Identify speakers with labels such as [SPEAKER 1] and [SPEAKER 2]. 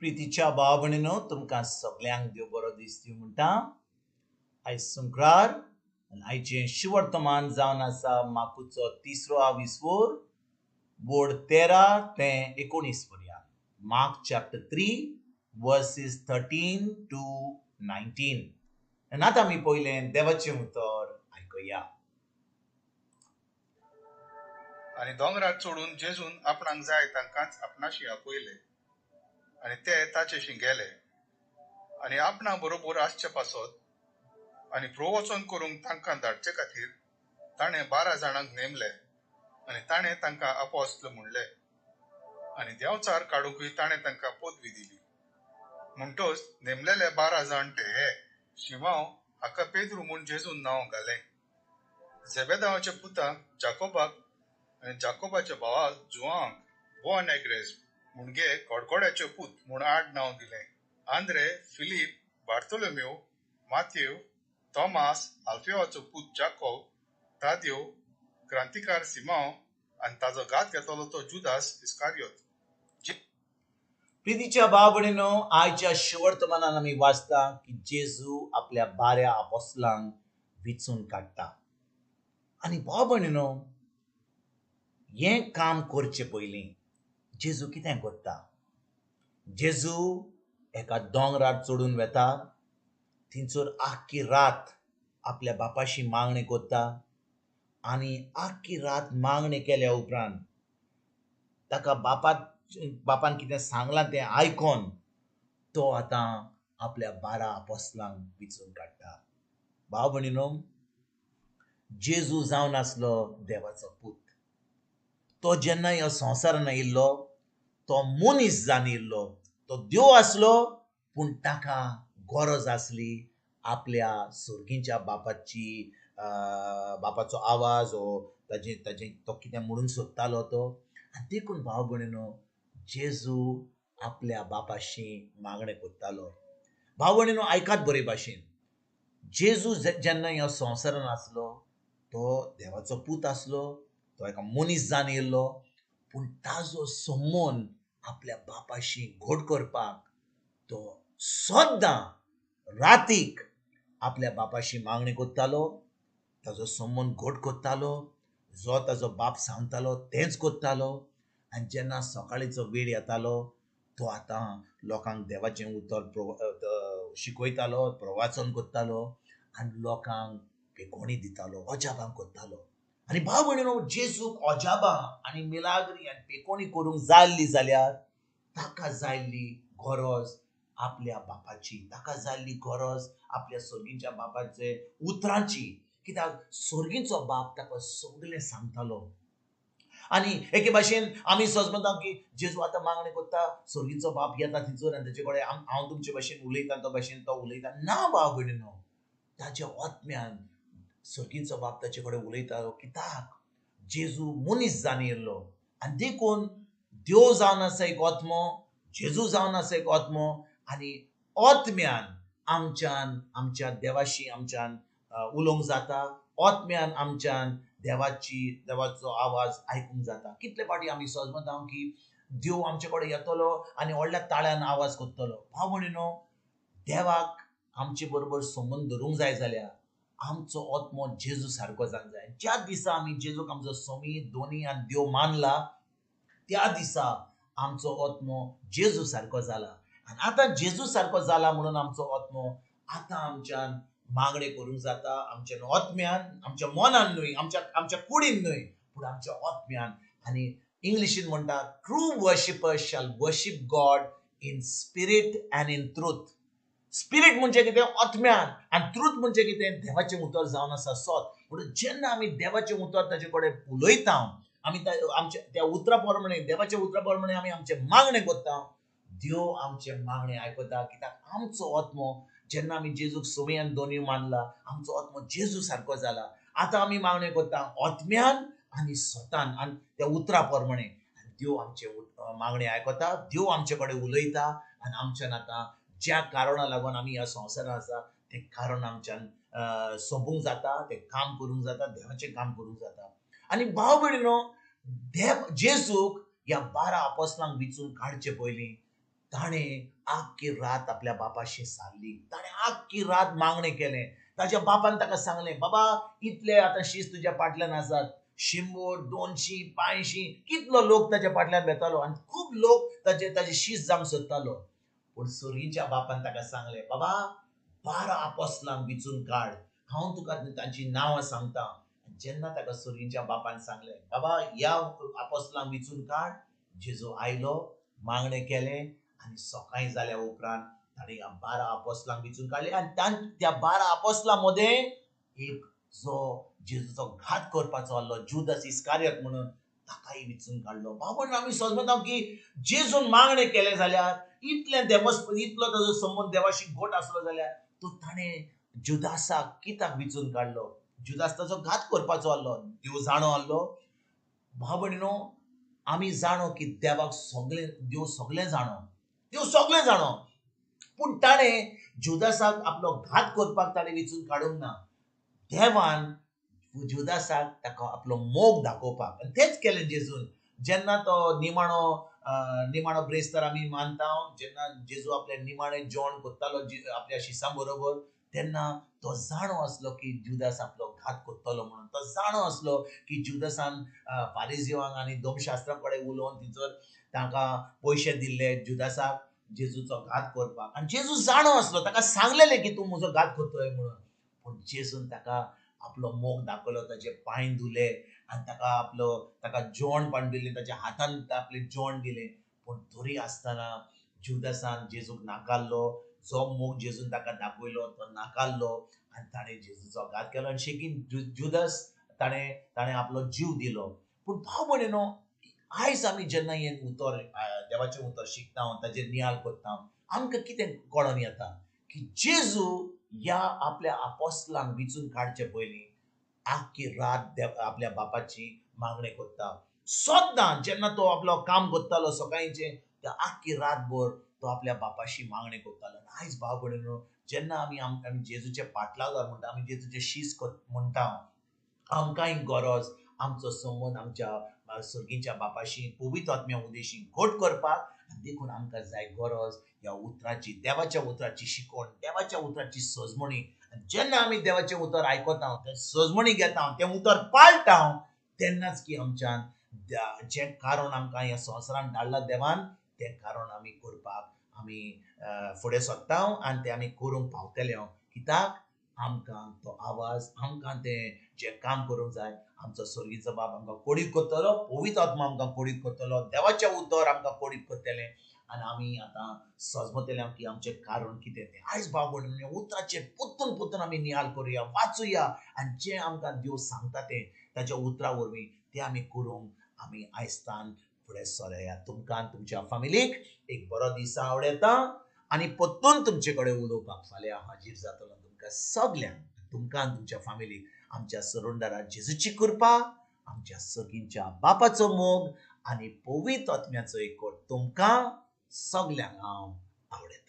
[SPEAKER 1] प्रितीच्या भाव भयणीनो तुमकां सगळ्यांक देव बरो दीस दिवं म्हणटा. आयज शुक्रार आनी आयचें शिवर्तमान जावन आसा माकूचो 3रो विसवोर बोर्ड 13 ते 19 पर्यंत. मार्क चॅप्टर 3 वर्सेस 13 to 19. आनी आतां आमी पयलें देवाचें उतर आयकुया.
[SPEAKER 2] आणि दोंगरार चडून जेजून आपणाक जाय तांकांच आपणाशी आपयले आणि ते ताचेशी गेले आणि आपणा बरोबर आसचे पासत आणि प्रवचन करूंक तांकां धाडचे खातीर ताणें 12 जाणांक नेमले आणि ताणें तांकां अपोस्तल म्हणले आणि देंवचार काडूंकूय ताणें तांकां पदवी दिली. म्हणटच नेमलेले 12 जाण ते हे शिमांव हाका पेद्रू म्हूण जेजून नांव घालें, झेबेदावाच्या पुताक जाकोबाक आणि जाकोबाच्या भावाक जुआंक बोअनेग्रेस मुणगे कडकोड्याचे पूत म्हूण आड नांव दिलें, आंद्रे, फिलीप, बार्थोलोमेव, माथेव, थॉमास, आल्फेवाचो पूत जाकोब, तादेव, क्रांतिकार सिमांव आनी ताजो घात घेतलो तो जुदास इस्कारियोत.
[SPEAKER 1] प्रितीच्या भाव भयणीनो आयच्या शिवर्तमानान आमी वाचता की जेजू आपल्या 12 आपोस्तलांक विचून काडटा. आनी भाव भयणीनो हें काम करचे पयलीं जेजू कितें करता? जेजू एका दोंगरार चडून वेता, थिंचर आख्खी रात आपल्या बापाशी मागणें करता आनी आख्खी रात मागणें केल्या उपरांत ताका बापान कितें सांगलां तें आयकोन तो आतां आपल्या 12 आपोस्तलांक विचून काडटा. भाव भयणीनो जेजू जावन आसलो देवाचो पूत. तो जेन्ना ह्या संवसारान आयिल्लो तो मनीस जावन आयिल्लो, तो देव आसलो पूण ताका गरज आसली आपल्या सुर्गीच्या बापाचो आवाज हो ताजें तो कितें म्हणून सोदतालो तो. आनी देखून भाव भयणीनो जेजू आपल्या बापाशी मागणें करतालो. भाव भयणीनो आयकात बरे भाशेन, जेजू जेन्ना ह्या संवसारान आसलो तो देवाचो पूत आसलो, तो एका मनीस जावन येयल्लो, पूण ताजो संबंद आपल्या बापाशी घट करपाक तो सद्दां रातीक आपल्या बापाशी मागणी करतालो, ताजो संबंद घट करतालो, जो ताजो बाप सांगतालो तेंच करतालो. आनी जेन्ना सकाळीचो वेळ येतालो तो आतां लोकांक देवाचें उतर शिकयतालो, प्रवचन करतालो आनी लोकांक पेखोणी दितालो, अजापां करतालो. आनी भाव भयणीनो जेजूक अजापां आनी मिलाग्री आनी पेखोणी करूंक जाय जाल्यार ताका जायल्ली गरज आपल्या बापाची, ताका जाल्ली गरज आपल्या सोर्गीच्या बापाचे उतरांची. कित्याक सोर्गीचो बाप ताका सगळें सांगतालो. आनी एके भाशेन आमी समजता की जेजू आतां मागणी करता, सोर्गीचो बाप येता थिंचर आनी ताचे कडेन हांव तुमचे भाशेन उलयतां तो भाशेन तो उलयता. ना भाव भयणीनो, ताच्या आत्म्यान सोर्गीचो बाप ताचे कडेन उलयतालो. कित्याक जेजू मनीस जावन येयल्लो आनी देखून देव जावन आसा एक आत्मो, जेजू जावन आसा एक आत्मो आनी आत्म्यान आमच्यान आमच्या देवाशी आमच्यान उलोवंक जाता, आत्म्यान आमच्यान देवाचो आवाज आयकूंक जाता. कितले फावटी आमी समजता की देव आमचे कडेन येतलो आनी व्हडल्या ताळ्यान आवाज करतलो. भाव भयणीनो देवाक आमचे बरोबर संबंद धरूंक जाय जाल्यार आमचो आत्मो जेजू सारको जावंक जाय. ज्या दिसा आमी जेजूक आमचो स्वामी दोनी आनी देव मानला त्या दिसा आमचो आत्मो जेजू सारको जाला. आनी आतां जेजू सारको जाला म्हणून आमचो आत्मो आतां आमच्यान मागणे करूंक जाता, आमच्या आत्म्यान, आमच्या मनान न्हय, आमच्या कुडीन न्हय, पूण आमच्या आत्म्यान. आनी इंग्लिशीन म्हणटा true worshippers shall worship God in spirit and in truth. Spirit म्हणजे कितें? आत्म्यान. आनी ट्रूथ म्हणजे कितें? देवाचें उतर जावन आसा सत. म्हणून जेन्ना आमी देवाचें उतर ताचे कडेन उलयता, आमी आमच्या त्या उतरा प्रमाणे, देवाच्या उतरा प्रमाणे आमी आमचे मागणे करता, देव आमचे मागणे आयकता. कित्याक आमचो आत्मो जेन्ना आमी जेजूक सोमी आनी दोनी मानला, आमचो आत्मो जेजू सारको जाला. आतां आमी मागणे करता आत्म्यान आनी स्वतान आनी त्या उतरा प्रमाणे. देव आमचे मागणे आयकता, देव आमचे कडेन उलयता आनी आमच्यान आतां ज्या कारणा लागून आमी ह्या संवसारान आसा तें कारण आमच्यान सोंपूंक जाता, तें काम करूंक जाता, देवाचें काम करूंक जाता. आनी भाव भयणीनो जेजूक ह्या 12 आपोस्तलांक विचून काडचे पयलीं ताणें आख्खी रात आपल्या बापाशी सारली. ताणें आख्खी रात मागणें केलें. ताच्या बापान ताका सांगलें, बाबा इतले आतां शीस तुज्या फाटल्यान आसात. 100, 200, 500 कितलो लोक ताच्या फाटल्यान येतालो आनी खूब लोक ताचे शीस जावंक सोदतालो. पूण सुरयेच्या बापान ताका सांगलें, बाबा 12 आपोस्तलांक वेंचून काड. हांव तुका तांची नांवां सांगता. जेन्ना ताका सुरयेच्या बापान सांगलें, बाबा ह्या आपोस्तलांक वेंचून काड, जेजू आयलो, मागणें केलें आनी सकाळीं जाल्या उपरांत ताणें ह्या 12 आपोस्तलांक वेंचून काडले आनी त्या 12 आपोस्तलां मदें एक जो जेजूचो घात करपाचो आसलो, जुदास इस्कारियोत म्हणून, ताकाय वेंचून काडलो. भाव आमी समजता की जेजून मागणें केलें जाल्यार इतलो ताजो संबंद देवाशी घट आसलो जाल्यार तो ताणें जुदासाक कित्याक वेंचून काडलो? जुदास ताजो घात करपाचो आसलो. देव जाणो आसलो. भाव भयणीनो, आमी जाणो की देव सगळें जाणो. पूण ताणें जुदासाक आपलो घात करपाक ताणें वेंचून काडूंक ना. देवान जुदासाक ताका आपलो मोग दाखोवपाक, आनी तेच केलें जेजून. जेन्ना तो निमाणो ब्रेस्तार आमी मानता, जेन्ना जेजू आपलें निमाणें जेवण करतालो आपल्या शिसां बरोबर, तेन्ना तो जाणो आसलो की जुदास आपलो घात करतलो म्हणून. तो जाणो आसलो की जुदासान फारिजिवांक आनी धर्मशास्त्रा कडेन उलोवन थंयसर ताका पयशे दिल्ले जुदासाक जेजूचो घात करपाक. आनी जेजू जाणो आसलो, ताका सांगलेलें की तूं म्हजो घात करतलो म्हणून. पूण जेजून ताका आपलो मोग दाखयलो, ताचे पांय धुले आनी ताका जेवण पाण दिलें, ताच्या हातान आपलें जेवण दिलें. पूण तरी आसतना जुदासान जेजूक नाकारलो. जो मोग जेजून ताका दाखयलो तो नाकारलो आनी ताणें जेजूचो घात केलो आनी शेगीन जुदास ताणें आपलो जीव दिलो. पूण भाव भयणीनो, आयज आमी जेन्ना हें उतर देवाचें उतर शिकता, ताजेर नियाळ करता, आमकां कितें कळोन येता की जेजू ह्या आपल्या आपोस्तलांक वेंचून काडचे पयलीं आख्खी रात आपल्या बापाची मागणें करता. सद्दां जेन्ना तो आपलो काम करतालो सकाळींचें, त्या आख्खी रातभर तो आपल्या बापाशी मागणें करतालो. आयज भाव भयणीनो, जेन्ना आमी जेजूचे फाटलाग म्हणटा, आमी जेजूचे शीस म्हणटा, आमकांय गरज आमचो संबंद आमच्या सुरगीच्या बापाशी पवित्र आत्म्या उदेशी घट करपाक. देखून आमकां जाय गरज ह्या उतराची, देवाच्या उतराची शिकवण, देवाच्या उतराची सजमणी. जेन्ना आमी देवाचें उतर आयकता, ते सजमणी घेता, तें उतर पाळटा, तेन्नाच की आमच्यान जें कारण आमकां ह्या संवसारांत धाडलां देवान, तें कारण आमी करपाक आमी फुडें सरता आनी तें आमी करूंक पावतले. कित्याक आमकां तो आवाज, आमकां तें जें काम करूंक जाय, आमचो सुरगीचो बाब आमकां कोडीत करतलो, पवित्र आत्मा आमकां कोडीत करतलो, देवाचें उतर आमकां कोडीत करतलें आनी आमी आतां सजमतले की आमचें कारण कितें तें. आयज भाव भयणीनो, उतराचेर पोत्तून आमी नियाळ करुया, वाचुया आनी जें आमकां देव सांगता तें ताच्या उतरा वरवीं तें आमी करूंक आमी आयजतान फुडें सरुया. तुमकां आनी तुमच्या फॅमिलीक एक बरो दीस आवडेता आनी पोत्तून तुमचे कडेन उलोवपाक फाल्यां हाजीर जातलो. तुमकां सगल्यांक, तुमकां आनी तुमच्या फॅमिलीक आमच्या सरोंडारात जेजूची कृपा, आमच्या सगळींच्या बापाचो मोग आनी पवित्र आत्म्याचो एकवट तुमकां सगल्यांक हांव आवडयता.